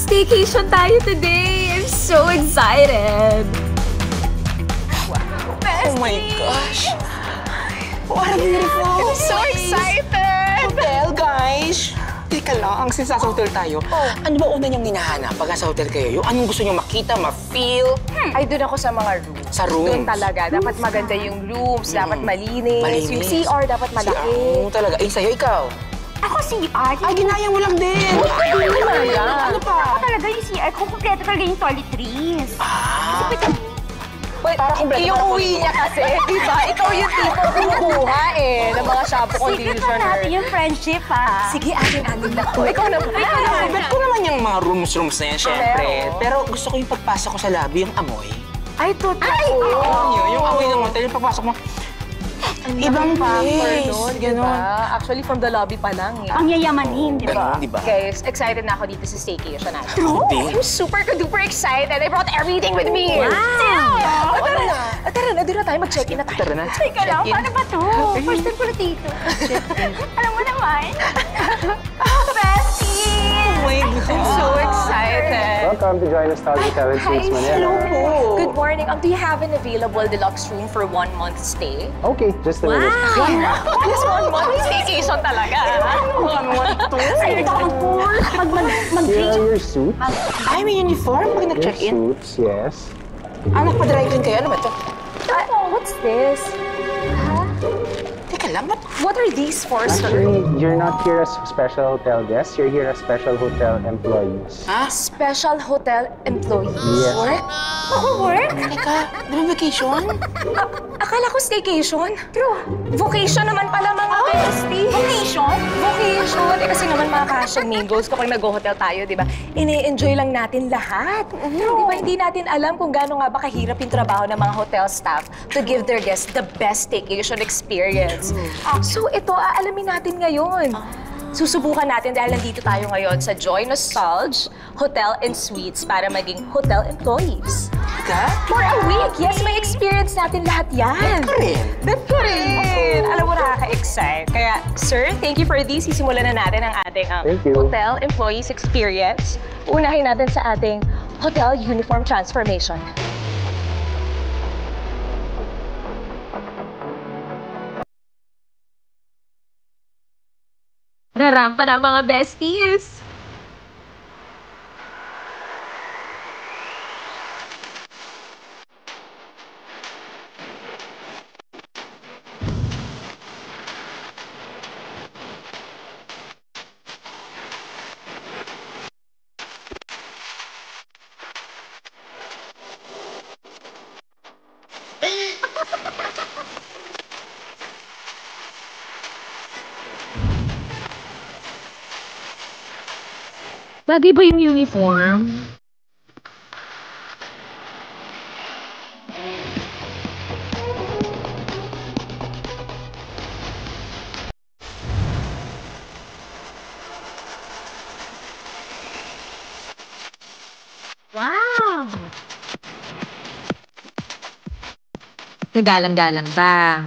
Mag-staycation tayo today! I'm so excited! Wow. Oh my gosh! What a beautiful! I'm so excited! Hotel, guys! Teka lang, since nasa hotel tayo, ano ba una niyong hinahanap pag nasa hotel kayo? Yung anong gusto niyong makita, ma-feel? Ay, doon ako sa mga rooms. Sa rooms? Doon talaga. Dapat maganda yung rooms, dapat malinis. Yung CR dapat malaki. CR, talaga. Eh, sa'yo, ikaw? Ako CR. Ay, ginaya mo lang din! Hindi naman yan. Ano pa? Ako talaga yung CR ko. Kompleto talaga yung toiletries. Wait, yung uwi niya kasi, di ba? Ikaw yung tipo kumukuha ng mga shampoo Secret conditioner. na natin yung friendship, ha? Sige, atin-atin na ko. Ikaw na ba? Bet ko naman yung mga rooms na yan, syempre. Pero gusto ko yung pagpasok ko sa lobby, yung amoy. Ay, totoo. Alam niyo, yung amoy ng hotel, yung pagpasok mo, ibang place. Diba? Actually, from the lobby pa lang. Pangyayamanin, di ba? Ganun, di ba? Guys, excited na ako dito sa staycation natin. Din. I'm super-duper excited. I brought everything with me. Wow! Tara na, doon na tayo. Mag-check-in na tayo. Tara na. Teka lang, paano ba to? First time ko na dito. Alam mo naman. Bestie! Oh my God. I'm so excited. Welcome to Joy Nostalgia Hotel and Suites Manila. Hello po. Good morning. Do you have an available deluxe room for 1 month stay? Okay, just a minute. Yes, 1 month staycation talaga. 1 month to. Ayun ako mag-pour. Here are your suits. Ay, may uniform pag Your nag-check-in. suits, yes. Nagpa-drive-in kayo? Ano ba ito? What's this? Teka lang, ba't? What are these for, sir? Actually, you're not here as special hotel guests. You're here as special hotel employees. Ha? Special hotel employees. Yes. Work? Work? Teka, di ba vacation? Akala ko staycation. True. Vocation naman pala mga bestie. Vocation? Vocation. Kasi naman mga casual mingles kapag nag-hotel tayo, di ba? Ini-enjoy lang natin lahat. Di ba? Hindi natin alam kung gaano nga ba kahirap yung trabaho ng mga hotel staff to give their guests the best staycation experience. So ito, aalamin natin ngayon. Susubukan natin dahil nandito tayo ngayon sa Joy Nostalgia Hotel and Suites para maging hotel employees. Teka? For a week! Yes, may experience natin lahat yan. Ito rin. Bet ko rin. Alam mo, nakaka-excite. Kaya, sir, thank you for this. Sisimulan na natin ang ating Thank you. hotel employees experience. Unahin natin sa ating hotel uniform transformation. Rarampa na mga besties! Bagay ba yung uniform? Wow! Nagalang-galang ba?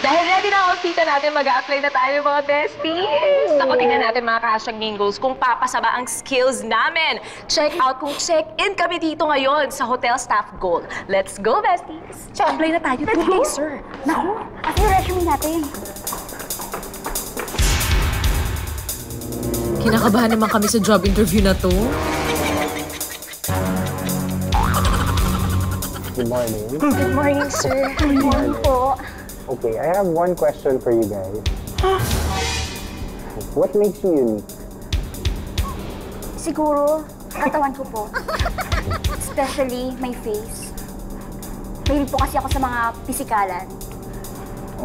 Dahil ready na ang outfit natin, mag-a-apply na tayo mga besties. Ako, tingnan natin mga kasyang mingles kung papasa ba ang skills namin. Check out kung check-in kami dito ngayon sa Hotel Staff Gold. Let's go, besties! Apply na tayo. Let's go, sir. Naku, at yung resume natin. Kinakabahan naman kami sa job interview na to. Good morning. Good morning, sir. Good morning po. Okay, I have one question for you guys. What makes you unique? Siguro, katawan ko po. Especially my face. Mahilig po kasi ako sa mga pisikalan.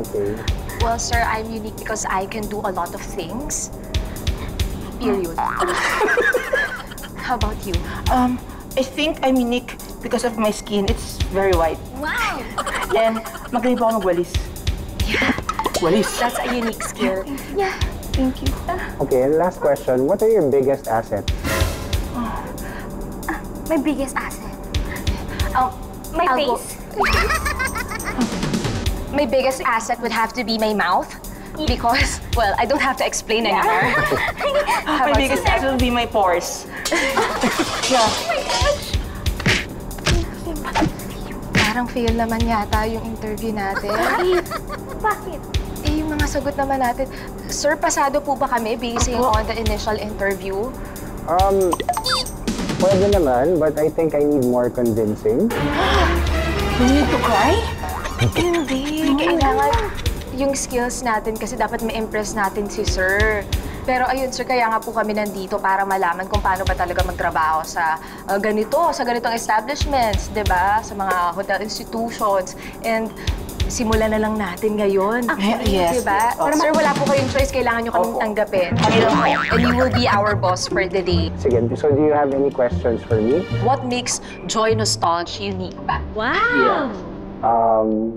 Okay. Well, sir, I'm unique because I can do a lot of things. Period. How about you? I think I'm unique because of my skin. It's very white. Wow! And magaling po ako magwalis. Yeah. Walis. That's a unique skill. Yeah. Thank you. Okay, and last question. What are your biggest assets? My biggest asset. My I'll face. My biggest asset would have to be my mouth. Because, well, I don't have to explain anymore. My biggest asset will be my pores. Parang fail naman yata yung interview natin. Bakit? Eh, yung mga sagot naman natin. Sir, pasado po ba kami basing on the initial interview? Pwede naman, but I think I need more convincing. You need to cry? Hindi. Kailangan yung skills natin kasi dapat ma-impress natin si Sir. Pero ayun, Sir, kaya nga po kami nandito para malaman kung paano ba talaga magtrabaho sa ganitong establishments, di ba? Sa mga hotel institutions. And simulan na lang natin ngayon. Yes. Diba? Sir, wala po kayong choice. Kailangan nyo kaming tanggapin. And you will be our boss for the day. Sige, so do you have any questions for me? What makes Joy Nostalgia unique ba? Wow!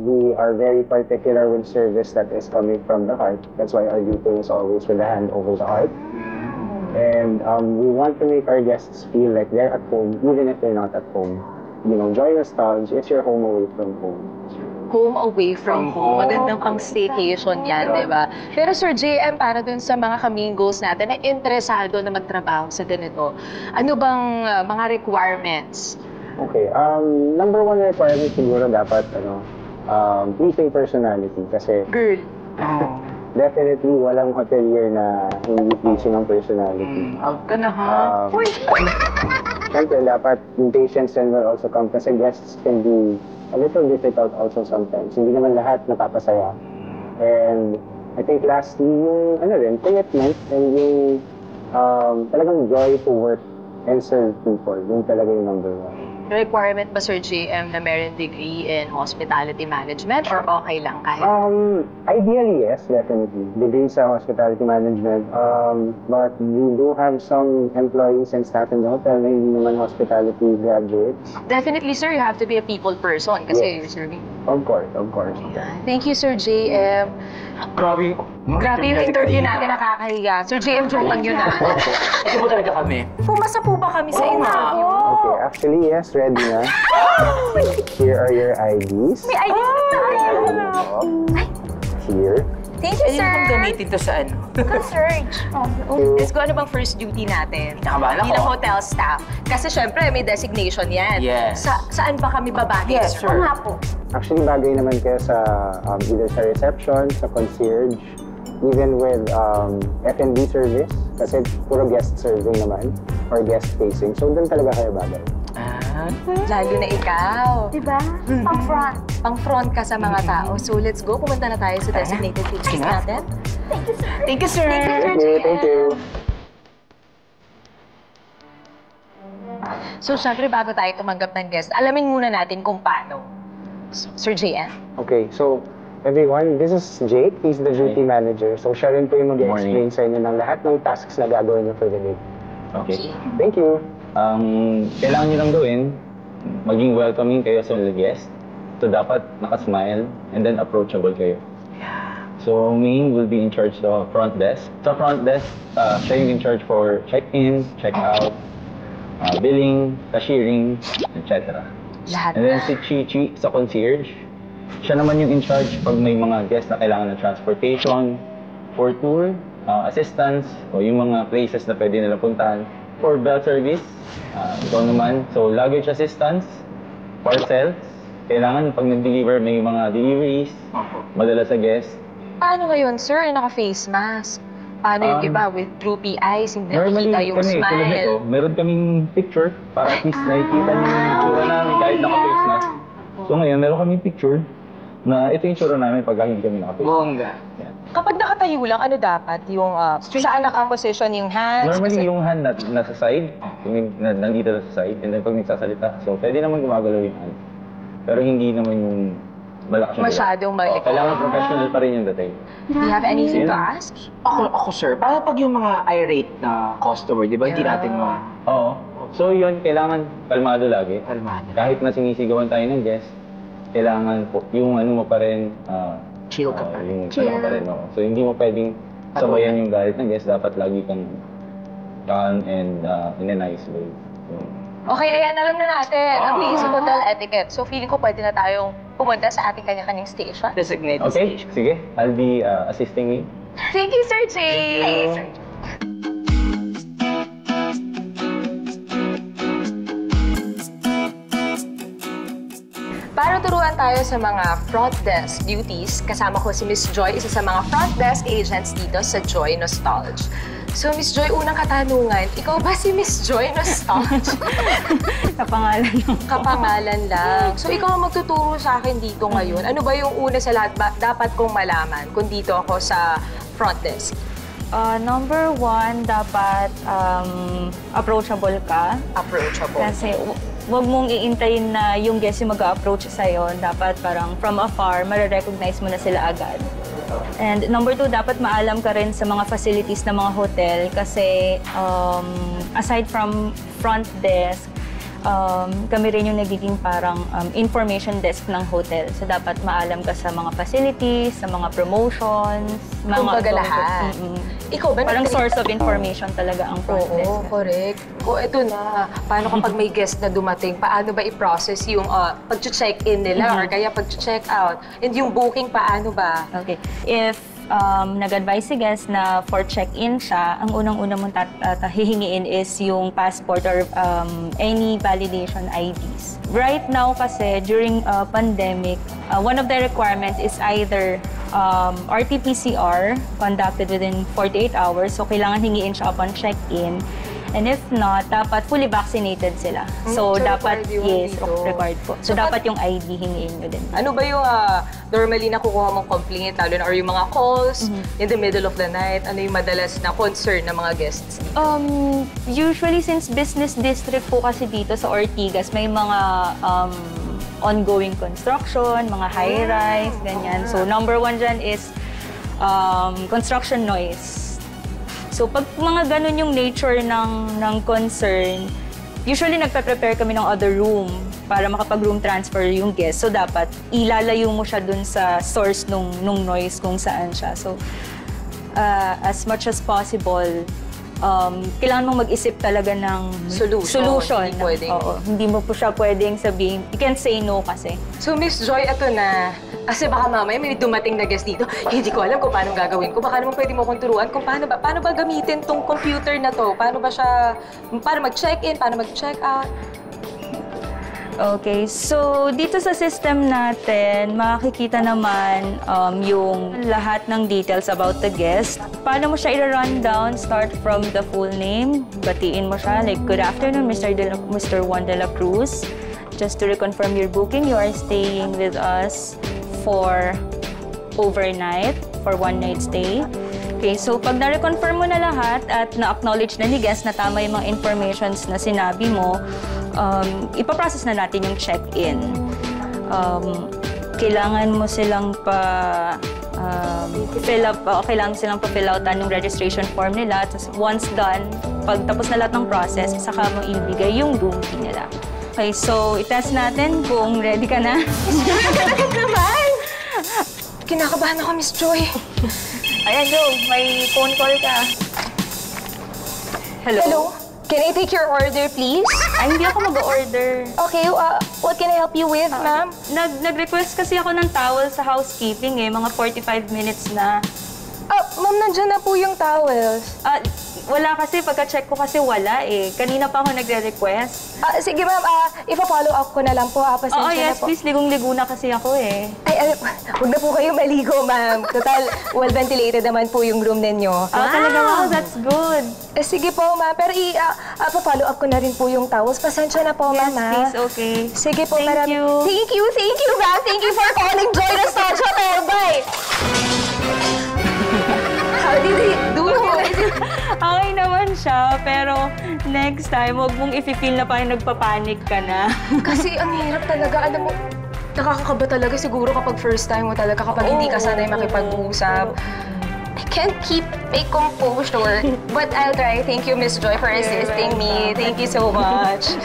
We are very particular with service that is coming from the heart. That's why our greeting is always with the hand over the heart. And we want to make our guests feel like they're at home, even if they're not at home. You know, Joy Nostalgia is your home away from home. Home away from home. Magandang pang staycation yan, di ba? Pero Sir JM, para dun sa mga kamingos natin na interesado na magtrabaho sa ganito, ano bang mga requirements? Okay, number one requirement siguro dapat, pleasing personality. Kasi Girl. definitely walang hotelier na hindi pleasing ang personality. Out ka na, ha? Siyempre, dapat yung patience and will also come kasi guests can be a little difficult also sometimes. Hindi naman lahat napapasaya. And I think lastly, yung commitment and yung talagang joy to work and serve people. Yung talaga yung number one. Requirement ba, Sir JM, na meron degree in hospitality management or okay lang kahit? Ideally, yes, definitely. Degree sa hospitality management. But we do have some employees and staff in the hotel na hindi naman hospitality graduates. Definitely, sir, you have to be a people person kasi Yes. you're serving. Of course, of course. Thank you, Sir JM. Grabe. Grabe yung interview natin, nakakahiya. Sir JM, joke lang yun na. Ito po talaga kami. Pumasa po ba kami sa interview? Okay, actually, yes, ready na. Here are your IDs. May ID na tayo. Here. Thank you, Pwede mo sir. kong gamitin to sa ano? Concierge. Let's go, ano bang first duty natin? Nakabahan ako. Bilang hotel staff. Kasi syempre, may designation yan. Yes. Saan ba kami babagay, Yes, sir? sir. Oo nga po. Actually, bagay naman kayo sa either sa reception, sa concierge, even with F&B service, kasi puro guest serving naman, or guest facing. So, doon talaga kayo bagay. Lalo na ikaw. Diba? Pang front. Pang front ka sa mga tao. So, let's go. Pumunta na tayo sa designated places Sige na. natin. Thank you, sir. Thank you, sir. Thank you. So, syempre, bago tayo tumanggap ng guest, alamin muna natin kung paano. Sir JM. Okay, so everyone, this is Jake. He's the duty manager. So siya rin po yung mag-explain sa inyo ng lahat ng tasks na gagawin niyo for the day. Okay. Thank you. Kailangan nyo lang gawin, maging welcoming kayo sa mga guest. So dapat nakasmile and then approachable kayo. So Ming will be in charge of front desk. Sa front desk, siya yung in charge for check-in, check-out, billing, cashiering, etc. Lahat And then na. si Chi sa concierge, siya naman yung in charge pag may mga guests na kailangan ng transportation, for tour, assistance, o yung mga places na pwede nila puntahan. For bell service, ikaw naman. So luggage assistance, parcels, kailangan pag nag-deliver may mga deliveries, madala sa guest. Paano ngayon, sir? Naka-face mask. Paano yung iba with droopy eyes, hindi Normally, nakikita yung tulad nito, smile? meron kaming picture para at least nakikita niyo yung tsura namin kahit naka-face mask. So ngayon, meron kaming picture na ito yung tsura namin pag hindi kami naka-face mask. Bongga. Kapag nakatayo lang, ano dapat? Yung saan naka-position yung hands? Normally, Kasi- yung hand nasa side, nandito sa side, and then pag nagsasalita, so pwede naman gumagalaw yung hand. Pero hindi naman yung malakas yung Masyadong maliit. Kailangan professional pa rin yung dating. Do you have anything to Yeah. ask? Ako, sir, para pag yung mga irate na customer, di ba, hindi Yeah. natin Oo. So yun, kailangan kalmado lagi. kalmado. Kahit na sinisigawan tayo ng guest, kailangan po, yung ano mo pa rin, Chill ka pa. yung chill ka pa rin. Oo. So hindi mo pwedeng sabayan yung galit ng guest, dapat lagi kang calm and in a nice way. So, Okay, ayan, alam na natin ang basic hotel etiquette. So, feeling ko pwede na tayong pumunta sa ating kanya-kanyang station. Designated okay, station. sige. I'll be assisting you. Thank you, Sir Jay! Para turuan tayo sa mga front desk duties, kasama ko si Miss Joy, isa sa mga front desk agents dito sa Joy Nostalgia. So, Miss Joy, unang katanungan, ikaw ba si Miss Joy Nostalgia? Kapangalan lang. Kapangalan lang. So, ikaw ang magtuturo sa akin dito ngayon. Ano ba yung una sa lahat dapat kong malaman kung dito ako sa front desk? Number one, dapat approachable ka. Approachable. Kasi wag mong iintayin na yung guest yung mag-approach sa'yo. Dapat parang from afar, marirecognize mo na sila agad. And number two, dapat maalam ka rin sa mga facilities ng mga hotel kasi aside from front desk, kami rin yung nagiging parang information desk ng hotel. So dapat maalam ka sa mga facilities, sa mga promotions, mga Kumbaga lahat. Ikaw ba? Parang source of information talaga ang front desk. Oo, correct. O, eto na. Paano kapag may guest na dumating, paano ba i-process yung pag-check-in nila or kaya pag-check out? And yung booking, paano ba? Okay. If nag-advise si guest na for check-in siya, ang unang-una mong hihingiin is yung passport or any validation IDs. Right now kasi, during pandemic, one of the requirements is either RT-PCR conducted within 48 hours, so kailangan hingiin siya upon check-in. And if not, dapat fully vaccinated sila. So, dapat, yes, required po. So, dapat yung ID hingiin nyo din. Ano ba yung normally nakukuha mong complaint, lalo na or yung mga calls in the middle of the night? Ano yung madalas na concern ng mga guests? Usually, since business district po kasi dito sa Ortigas, may mga ongoing construction, mga high-rise, ganyan. So, number one dyan is construction noise. So, pag mga ganun yung nature ng concern, usually nagpe-prepare kami ng other room para makapag-room transfer yung guest. So, dapat ilalayo mo siya dun sa source nung noise kung saan siya. So, as much as possible, kailangan mong mag-isip talaga ng solution. Hindi mo po siya pwedeng sabihin. You can't say no kasi. So, Miss Joy, ito na. Kasi baka mamaya may dumating na guest dito. Hindi ko alam kung paano gagawin ko. Baka naman pwede mo kong turuan kung paano ba gamitin tong computer na to. Paano ba siya, paano mag-check-in, paano mag-check-out. Okay, so dito sa system natin, makikita naman yung lahat ng details about the guest. Paano mo siya i-run down? Start from the full name. Batiin mo siya, like, good afternoon, Mr. Juan de la Cruz. Just to reconfirm your booking, you are staying with us for overnight, for one-night stay. Okay, so pag na-reconfirm mo na lahat at na-acknowledge na ni guest na tama yung mga informations na sinabi mo, ipaprocess na natin yung check-in. Kailangan mo silang pa-fill outan yung registration form nila. Tapos once done, pag tapos na lahat ng process, saka mo ibigay yung room key nila. Okay, so itest natin kung ready ka na. Agad naman! Kinakabahan ako, Miss Joy. Ayan, Joe, may phone call ka. Hello? Hello? Can I take your order, please? Ay, hindi ako mag-order. Okay, what can I help you with, ma'am? Nag-request kasi ako ng towel sa housekeeping mga 45 minutes na. Ma'am, nandiyan na po yung towels. Wala kasi, pagka-check ko kasi wala Kanina pa ako nagre-request. Sige, ma'am, ipa-follow up ko na lang po. Pasensya yes, na po. please, ligong-ligo na kasi ako Ay, huwag na po kayo maligo, ma'am. Total, well-ventilated naman po yung room ninyo. Talaga, wow, that's good. Sige po, ma'am. Pero ipa-follow up ko na rin po yung towels. Pasensya na po, ma'am. Yes, please, okay. Sige po, Thank you. Thank you, ma'am. Thank you for calling Joy Nostalgia Hotel. Bye! How did he do it? Okay naman siya, pero next time, huwag mong i-feel na parang nagpapanik ka na. Kasi ang hirap talaga, alam mo, nakakakaba talaga siguro kapag first time mo talaga, kapag hindi ka sanay makipag-usap. I can't keep my composure. But I'll try. Thank you, Miss Joy, for assisting me. Thank you so much.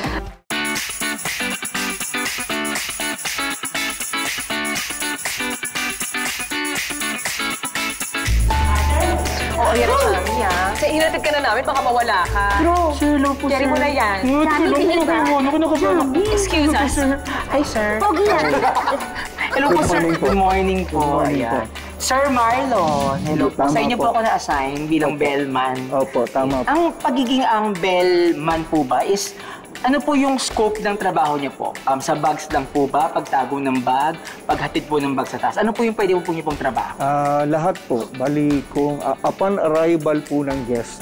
hinatid ka na namin, baka mawala ka. True. Sir, hello po, Carry sir. mo na yan. Dami din ba? Excuse us. Hi, sir. Pogi yan. Hello po, sir. Good morning po. Ayan. Sir Marlon, hello po. Tama Sa inyo po po. ako na-assign bilang bellman. Opo, tama po. Ang pagiging bellman po ba is ano po yung scope ng trabaho niyo po? Sa bags lang po ba? Pagtago ng bag? Paghatid po ng bag sa taas? Ano po yung pwede po niyo pong trabaho? Lahat po. Bali, kung upon arrival po ng guest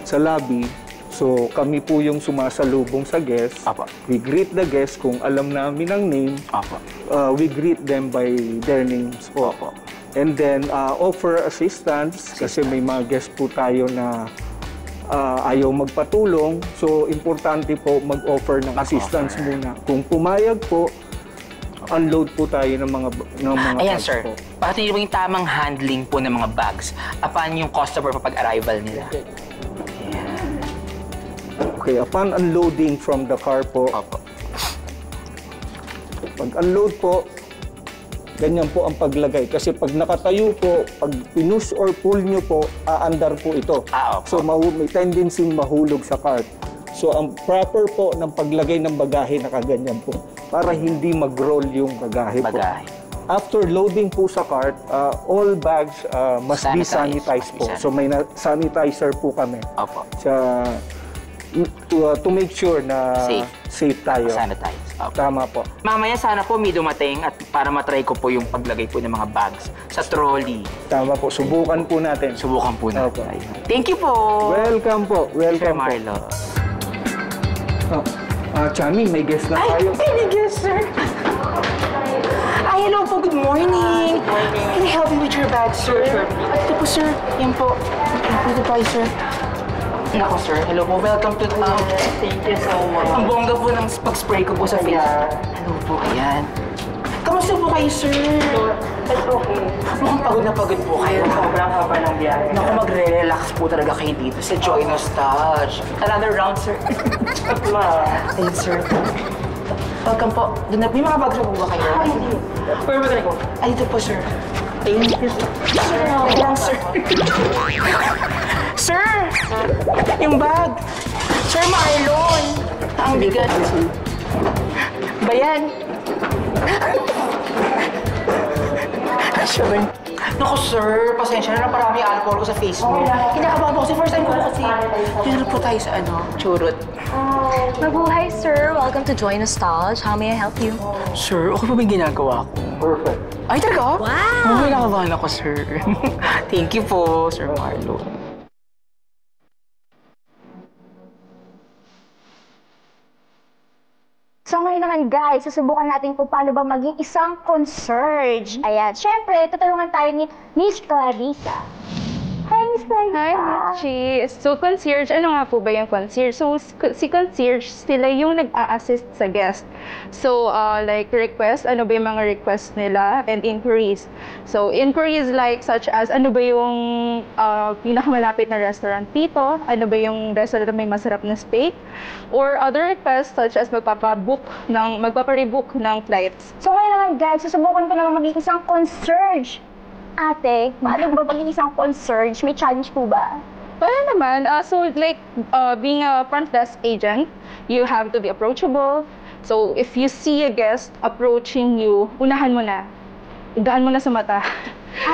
sa lobby, so kami po yung sumasalubong sa guest. Apa. We greet the guest kung alam namin ang name. Opo. We greet them by their names po. Opo. And then offer assistance kasi may mga guest po tayo na ayaw magpatulong. So importante po mag-offer ng assistance muna. Kung pumayag po, unload po tayo ng mga Ayan, bags sir. po. Pati yung tamang handling po ng mga bags. Upon yung customer pa pag-arrival nila. Okay, upon unloading from the car po, Opo. pag unload po, ganyan po ang paglagay. Kasi pag nakatayo po, pag pinush or pull nyo po, aandar po ito. Opo. So may tendency mahulog sa cart. So ang proper po ng paglagay ng bagahe nakaganyan po para hindi mag-roll yung bagahe po. Bagahe. After loading po sa cart, all bags must be Sanitize. sanitized po. So may sanitizer po kami Opo. to make sure na safe tayo. Sanitize. Opo. Tama po. Mamaya sana po may dumating at para matry ko po yung paglagay po ng mga bags sa trolley. Tama po. Subukan po natin. Subukan po natin. Opo. Thank you po. Welcome po. Sir Welcome po. Marlo. Chami, may guest na Ay, tayo. may guest, sir. Ay, hello po. Good morning. Can I help you with your bag, sir? Ito po, sir. Yan po. Ito po, sir. Nako, sir. Hello po. Welcome to the... Thank you so much. Ang bongga po ng pag-spray ko po sa face. Hello po. Ayan. Kamusta po kayo, sir? It's okay. Mukhang pagod na pagod po kayo. Sobrang haba ng biyahe. Naku, magre-relax po talaga kayo dito sa Joy Nostalgia. Another round, sir. Ayun, sir. Welcome po. Doon na po. May mga bags na po ba kayo? Hindi. Where am I gonna go? Ay, dito po, sir. Thank you, sir. Teka lang, sir. Sir! Yung bag! Sir Marlon! Ang bigat. Ba yan? Sure. Naku, sir. Pasensya na parami alcohol ko sa face mo. Kinakabahan po kasi first time ko po kasi. Dito po tayo sa churot. Mabuhay, sir. Welcome to Joy Nostalgia. How may I help you? Sir, okay pa ba yung ginagawa ko? Perfect. Ay, talaga? Wow! Kinakabahan ako, sir. Thank you po, Sir Marlon. So ngayon naman guys, susubukan natin kung paano ba maging isang concierge. Ayan, syempre, tutulungan tayo ni Miss Clarissa. Hi, Miss Clarissa. Hi, Michi. So, concierge, ano nga po ba yung concierge? So, si concierge, sila yung nag-a-assist sa guest. So, like request, ano ba yung mga request nila, and inquiries. So, inquiries like such as, ano ba yung pinakamalapit na restaurant dito? Ano ba yung restaurant na may masarap na steak? Or other requests such as magpapa-rebook ng flights. So ngayon naman guys, susubukan ko naman maging isang concierge. Ate, paano ba maging isang concierge? May challenge po ba? Wala naman. So, like, being a front desk agent, you have to be approachable. So, if you see a guest approaching you, unahan mo na. Gaan mo na sa mata.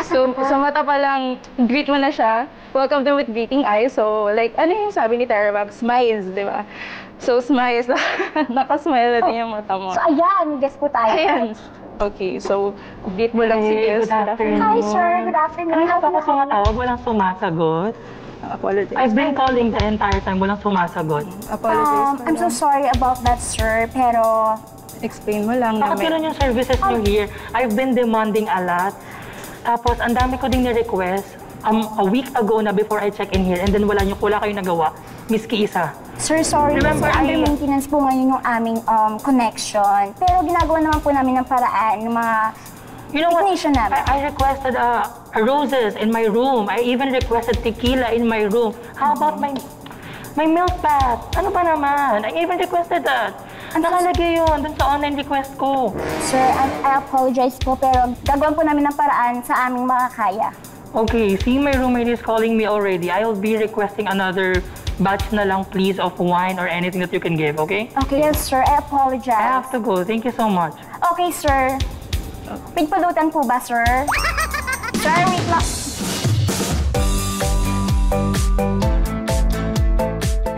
So, sa mata pa lang, greet mo na siya. Welcome them with greeting eyes. So, like, ano yung sabi ni Tara Bab? Smiles, di ba? So, smiles. Nakasmile na din yung mata mo. So ayan, guess po tayo. Ayan. Okay, so, greet mo lang si guest. Good afternoon. Hi sir, good afternoon. Kanina pa ako tumatawag, walang sumasagot. Apologize. I've been calling the entire time, walang sumasagot. Apologize. I'm so sorry about that sir, pero Explain mo lang na Bakit ganun yung services nyo here? I've been demanding a lot. Tapos, ang dami ko ding ni-request. A week ago na before I check in here, and then wala kayong nagawa. Miski isa. sir, sorry. Remember, Under maintenance po ngayon yung aming connection. Pero ginagawa naman po namin ng paraan ng mga technician namin. I requested roses in my room. I even requested tequila in my room. How about my milk bath? Ano ba naman? I even requested that. Nakalagay yun dun sa online request ko. Sir, I apologize po, pero gagawin po namin ng paraan sa aming makakaya. Okay, seeing my roommate is calling me already, I'll be requesting another batch na lang please of wine or anything that you can give, okay? Okay, yes, sir. I apologize. I have to go. Thank you so much. Okay, sir. Pigpulutan po ba, sir? Sir, wait lang.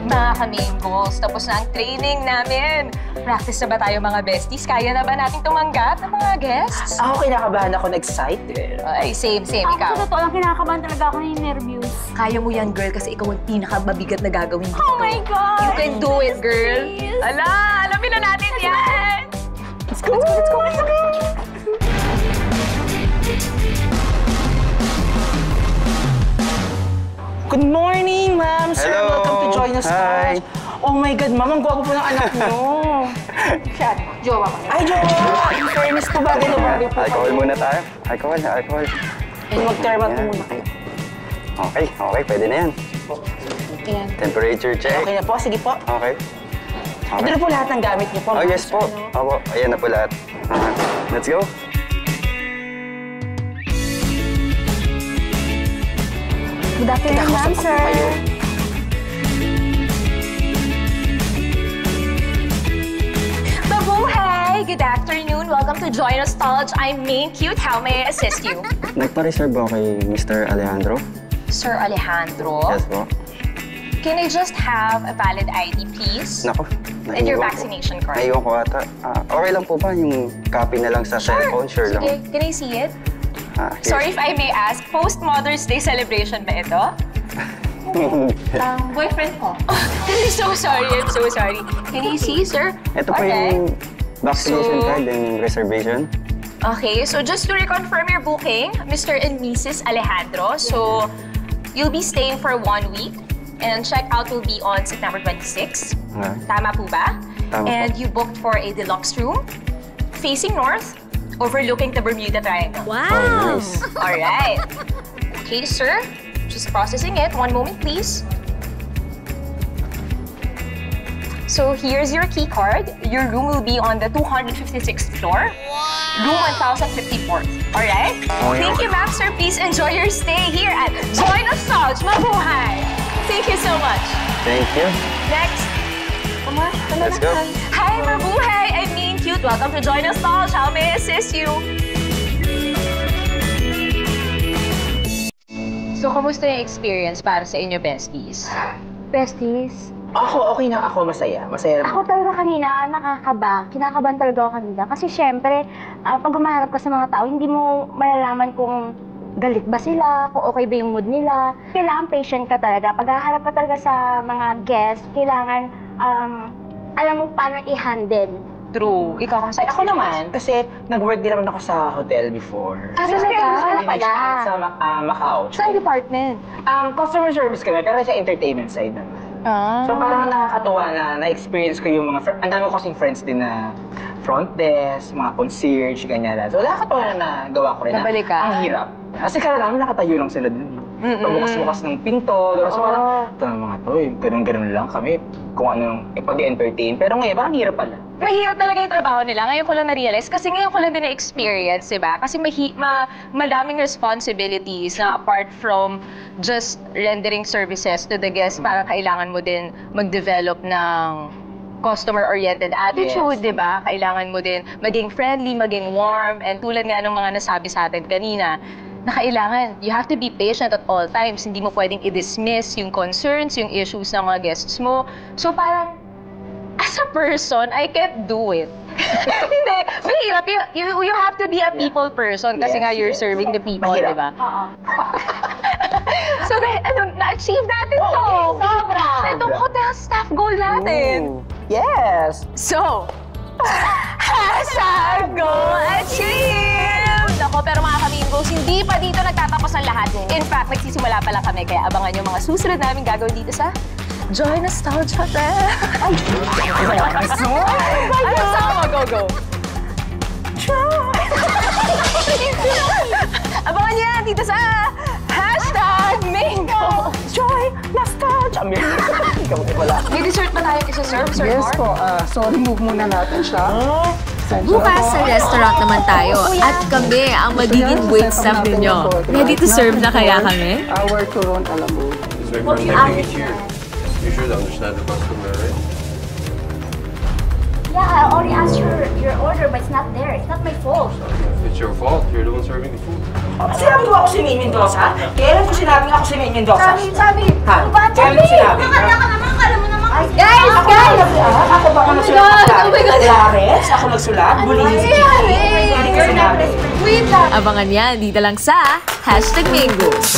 Mga kamingos, tapos na ang training namin. Practice na ba tayo mga besties? Kaya na ba nating tumanggap ng mga guests? Ako kinakabahan ako na excited. Ay, same, Ako ikaw. sa totoo lang, kinakabahan talaga ako ng nervous. Kaya mo yan, girl, kasi ikaw ang pinakamabigat na gagawin dito. Oh my God! You can do it, girl. Please. Ala, alamin na natin yan! Let's go, let's go, let's go! Good morning, ma'am, sir. Hello. Welcome to Join Us Hi. Touch. Oh my God, ma'am, ang gwapo po ng anak niyo. Siya, jowa ko. Ay, jowa! In fairness po, bagay na bagay po. Alcohol muna tayo. Alcohol. And mag-thermal po Yan. muna kayo. Okay, pwede na yan. Ayan. Temperature check. Okay na po, sige po. Okay. Ito na po lahat ng gamit niyo po. Oh, ma'am, yes sir, po. no? Opo, ayan na po lahat. Let's go. Good afternoon, ma'am, Kinakausap ko po sir. kayo. Mabuhay! Good afternoon. Welcome to Join Us College. I'm Main Cute. How may I assist you? Nagpa-reserve ako kay Mr. Alejandro. Sir Alejandro, Yes po. can I just have a valid ID, please? Nako, And your naiiwan ko. vaccination card. Naiiwan ko ata. Okay lang po ba yung copy na lang sa cellphone? Sure Sige, lang. can I see it? Here. Sorry if I may ask, post-Mother's Day celebration ba ito? Boyfriend ko. I'm so sorry, I'm so sorry. Can you see, sir? Ito po yung vaccination So- card and reservation. Okay, so just to reconfirm your booking, Mr. and Mrs. Alejandro, so you'll be staying for 1 week and check-out will be on September 26. Okay. Tama po ba? Tama po. And you booked for a deluxe room facing north, overlooking the Bermuda Triangle. Oh, nice. All right. Okay, sir. Just processing it. One moment, please. So here's your key card. Your room will be on the 256th floor. Room 1054th. All right? Thank you, ma'am, sir. Please enjoy your stay here at Join Us College. Mabuhay! Thank you so much. Thank you. Next. Let's go. Hi, Mabuhay! I'm Main Cute. Welcome to Join Us College. How may I assist you? So, kamusta yung experience para sa inyo, besties? Besties, Ako, okay na ako. Masaya. Masaya. ako talaga kanina kinakabahan talaga ako kanina. Kasi syempre, pag umaharap ka sa mga tao, hindi mo malalaman kung galit ba sila, kung okay ba yung mood nila. Kailangan patient ka talaga. Pag haharap ka talaga sa mga guests, kailangan alam mo paano i-handle. True. Ikaw kasi. Ako naman, kasi nag-work din naman ako sa hotel before. Ano pala? Sa Macau. Saan department? Customer service kami, pero sa entertainment side naman. So parang nakakatuwa na na-experience ko yung mga, ang dami ko kasing friends din na front desk, mga concierge, ganyan. So nakakatuwa na gawa ko rin Nabalik ka? Ang hirap. Kasi kala namin nakatayo lang sila dun. Pabukas-bukas ng pinto. So parang, ito ng mga to, ganun-ganun lang kami. Kung ano, ipag-entertain. Pero ngayon, parang hirap pala. Mahirap talaga yung trabaho nila. Ngayon ko lang na-realize. Kasi ngayon ko lang din na-experience, diba? Kasi madaming responsibilities na apart from just rendering services to the guests, parang kailangan mo din mag-develop ng customer-oriented attitude, di ba? Kailangan mo din maging friendly, maging warm, and tulad nga ng mga nasabi sa atin kanina, na kailangan, you have to be patient at all times. Hindi mo pwedeng i-dismiss yung concerns, yung issues ng mga guests mo. So parang, as a person, I can't do it. Hindi, mahirap. You have to be a people person kasi nga you're serving the people, di ba? Oo. So, na-achieve natin to. Sobra! Itong hotel staff goal natin. Ooh. Yes! So, hashtag goal achieved! Ako, pero mga kamingos, hindi pa dito nagtatapos ang lahat. In fact, nagsisimula pa lang kami, kaya abangan yung mga susunod namin gagawin dito sa Join Us College Hotel. Ay! Ano sama? Go! Abangan niyo yan dito sa hashtag Mango Joy! Nostalgia! Ikaw wala. May dessert ba tayo isa-serve, Sir Yes Mark? po. So, remove muna natin siya. Bukas sa restaurant naman tayo at kami ang magiging waitstaff ninyo. Ready to serve na kaya kami? Our turon, alam mo. So your first time being here. You should understand the customer, right? Yeah, I already asked your order, but it's not there. It's not my fault. If it's your fault, you're the one serving the food. Sinabi mo ako si May Mendoza? Kailan ko sinabing ako si May Mendoza? Sabi, Ha? ano ba? Kailan ko sinabi? Alam mo naman. Guys! Guys! Ako ba ako nagsulat? Oh my God! Lares? Ako nagsulat? Bulihin si Chico? Hindi ko sinabi. Abangan yan dito lang sa #Mangoes.